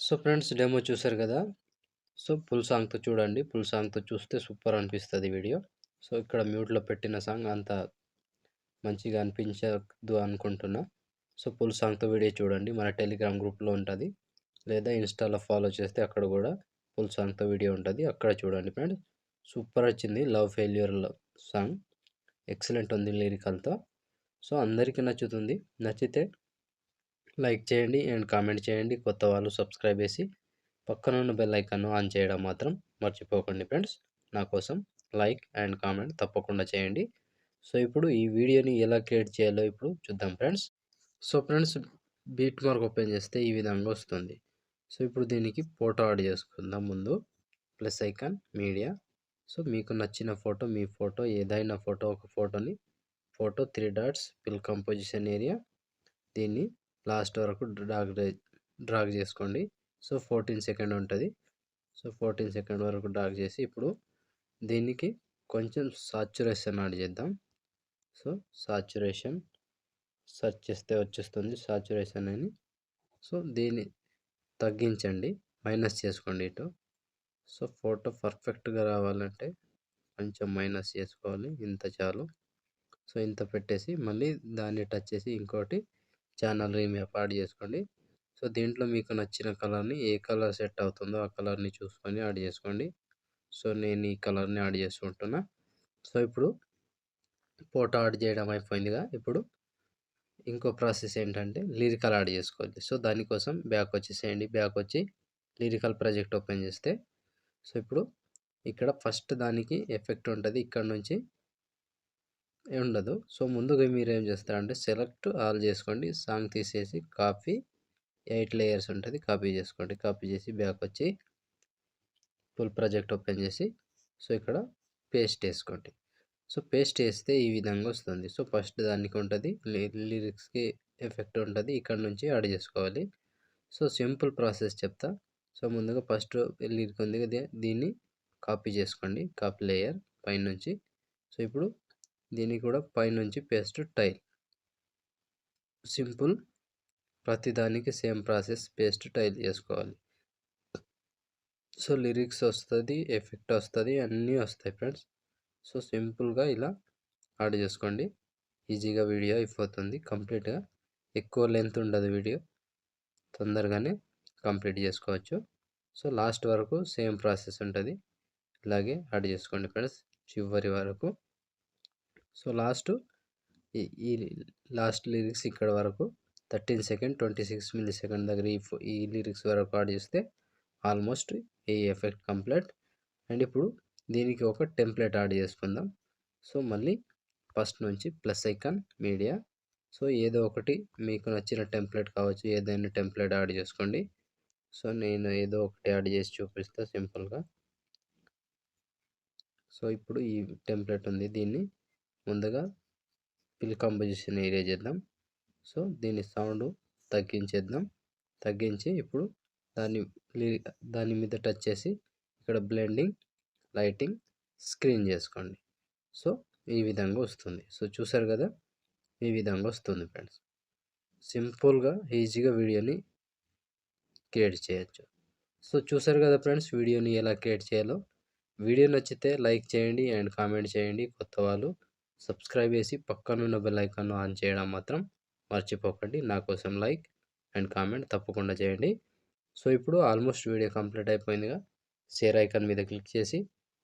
So friends, demo చూసారు కదా. So full సాంగ్తో చూడండి. ఫుల్ సాంగ్తో చూస్తే సూపర్ అనిపిస్తుంది వీడియో. సో ఇక్కడ మ్యూట్లో పెట్టిన సాంగ్ అంత మంచిగా అనిపించదు అనుకుంటున్నా. సో ఫుల్ సాంగ్తో వీడియో చూడండి. మన టెలిగ్రామ్ గ్రూప్లో ఉంటుంది, లేదా ఇన్స్టాలో ఫాలో చేస్తే అక్కడ కూడా ఫుల్ సాంగ్తో వీడియో ఉంటుంది, అక్కడ చూడండి ఫ్రెండ్స్. సూపర్ వచ్చింది. లవ్ ఫెయిల్యూర్ సాంగ్ ఎక్సలెంట్ ఉంది లిరికల్తో. సో అందరికీ నచ్చుతుంది. నచ్చితే లైక్ చేయండి అండ్ కామెంట్ చేయండి. కొత్త వాళ్ళు సబ్స్క్రైబ్ చేసి పక్కన ఉన్న బెల్ ఐకాన్ను ఆన్ చేయడం మాత్రం మర్చిపోకండి ఫ్రెండ్స్. నా కోసం లైక్ అండ్ కామెంట్ తప్పకుండా చేయండి. సో ఇప్పుడు ఈ వీడియోని ఎలా క్రియేట్ చేయాలో ఇప్పుడు చూద్దాం friends. So friends, beat mark open చేస్తే ఈ విధంగా వస్తుంది. సో ఇప్పుడు దీనికి ఫోటో యాడ్ చేసుకుందాం. ముందు ప్లస్ ఐకాన్, మీడియా. సో మీకు నచ్చిన ఫోటో, మీ ఫోటో ఏదైనా ఫోటో, ఒక ఫోటోని photo 3 dots fill composition area, దీన్ని లాస్ట్ వరకు డ్రాగ్ చేసుకోండి. సో 14 సెకండ్ ఉంటుంది. సో 14 సెకండ్ వరకు డ్రాగ్ చేసి ఇప్పుడు దీనికి కొంచెం సాచురేషన్ యాడ్ చేద్దాం. సో సాచురేషన్ సెర్చ్ చేస్తే వచ్చేస్తుంది సాచురేషన్ అని. సో దీన్ని తగ్గించండి, మైనస్ చేసుకోండి ఇటు. సో ఫోటో పర్ఫెక్ట్గా రావాలంటే కొంచెం మైనస్ చేసుకోవాలి, ఇంత చాలు. సో ఇంత పెట్టేసి మళ్ళీ దాన్ని టచ్ చేసి ఇంకోటి ఛానల్ రీమ్యాప్ యాడ్ చేసుకోండి. సో దీంట్లో మీకు నచ్చిన కలర్ని, ఏ కలర్ సెట్ అవుతుందో ఆ కలర్ని చూసుకొని యాడ్ చేసుకోండి. సో నేను ఈ కలర్ని యాడ్ చేసుకుంటున్నా. సో ఇప్పుడు ఫోటో యాడ్ చేయడం అయిపోయిందిగా. ఇప్పుడు ఇంకో ప్రాసెస్ ఏంటంటే లిరికల్ యాడ్ చేసుకోవాలి. సో దానికోసం బ్యాక్ వచ్చేసేయండి. బ్యాక్ వచ్చి లిరికల్ ప్రాజెక్ట్ ఓపెన్ చేస్తే, సో ఇప్పుడు ఇక్కడ ఫస్ట్ దానికి ఎఫెక్ట్ ఉంటుంది, ఇక్కడ నుంచి ఉండదు. సో ముందుగా మీరు ఏం చేస్తారంటే సెలెక్ట్ ఆల్ చేసుకోండి, సాంగ్ తీసేసి కాపీ 8 లేయర్స్ ఉంటుంది, కాపీ చేసుకోండి. కాపీ చేసి బ్యాక్ వచ్చి ఫుల్ ప్రాజెక్ట్ ఓపెన్ చేసి సో ఇక్కడ పేస్ట్ వేసుకోండి. సో పేస్ట్ వేస్తే ఈ విధంగా వస్తుంది. సో ఫస్ట్ దానికి ఉంటుంది, లిరిక్స్కి ఎఫెక్ట్ ఉంటుంది, ఇక్కడ నుంచి యాడ్ చేసుకోవాలి. సో సింపుల్ ప్రాసెస్ చెప్తా. సో ముందుగా ఫస్ట్ లిరిక్ ఉంది కదా, దీన్ని కాపీ చేసుకోండి, కాపీ లేయర్ పైనుంచి. సో ఇప్పుడు దీన్ని కూడా పైనుంచి పేస్ట్ టైల్. సింపుల్, ప్రతిదానికి సేమ్ ప్రాసెస్, పేస్ట్ టైల్ చేసుకోవాలి. సో లిరిక్స్ వస్తుంది, ఎఫెక్ట్ వస్తుంది, అన్నీ వస్తాయి ఫ్రెండ్స్. సో సింపుల్గా ఇలా యాడ్ చేసుకోండి. ఈజీగా వీడియో అయిపోతుంది కంప్లీట్గా. ఎక్కువ లెంత్ ఉండదు వీడియో, తొందరగానే కంప్లీట్ చేసుకోవచ్చు. సో లాస్ట్ వరకు సేమ్ ప్రాసెస్ ఉంటుంది, ఇలాగే యాడ్ చేసుకోండి ఫ్రెండ్స్ చివరి వరకు. సో ఈ లాస్ట్ లిరిక్స్ ఇక్కడ వరకు 13 సెకండ్ 26 మిల్లీ సెకండ్ దగ్గర ఈ లిరిక్స్ వరకు యాడ్ చేస్తే ఆల్మోస్ట్ ఈ ఎఫెక్ట్ కంప్లీట్. అండ్ ఇప్పుడు దీనికి ఒక టెంప్లెట్ యాడ్ చేసుకుందాం. సో మళ్ళీ ఫస్ట్ నుంచి ప్లస్ ఐకాన్, మీడియా. సో ఏదో ఒకటి మీకు నచ్చిన టెంప్లెట్ కావచ్చు, ఏదైనా టెంప్లెట్ యాడ్ చేసుకోండి. సో నేను ఏదో ఒకటి యాడ్ చేసి చూపిస్తా సింపుల్గా. సో ఇప్పుడు ఈ టెంప్లెట్ ఉంది, దీన్ని ముందుగా ఫిల్ కంపోజిషన్ ఏరియా చేద్దాం. సో దీని సౌండ్ తగ్గించేద్దాం. తగ్గించి ఇప్పుడు దాని మీద టచ్ చేసి ఇక్కడ బ్లెండింగ్, లైటింగ్, స్క్రీన్ చేసుకోండి. సో ఈ విధంగా వస్తుంది. సో చూసారు కదా, ఈ విధంగా వస్తుంది ఫ్రెండ్స్. సింపుల్గా ఈజీగా వీడియోని క్రియేట్ చేయొచ్చు. సో చూసారు కదా ఫ్రెండ్స్, వీడియోని ఎలా క్రియేట్ చేయాలో. వీడియో నచ్చితే లైక్ చేయండి అండ్ కామెంట్ చేయండి. కొత్త వాళ్ళు సబ్స్క్రైబ్ చేసి పక్కనున్న బెల్ ఐకాన్ ఆన్ చేయడం మాత్రం మర్చిపోకండి. నా కోసం లైక్ అండ్ కామెంట్ తప్పకుండా చేయండి. సో ఇప్పుడు ఆల్మోస్ట్ వీడియో కంప్లీట్ అయిపోయిందిగా. షేర్ ఐకాన్ మీద క్లిక్ చేసి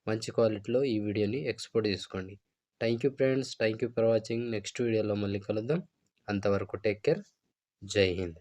మంచి క్వాలిటీలో ఈ వీడియోని ఎక్స్పోర్ట్ చేసుకోండి. Thank you friends, thank you for watching. Next వీడియోలో మళ్ళీ కలుద్దాం. అంతవరకు టేక్ కేర్. జై హింద్.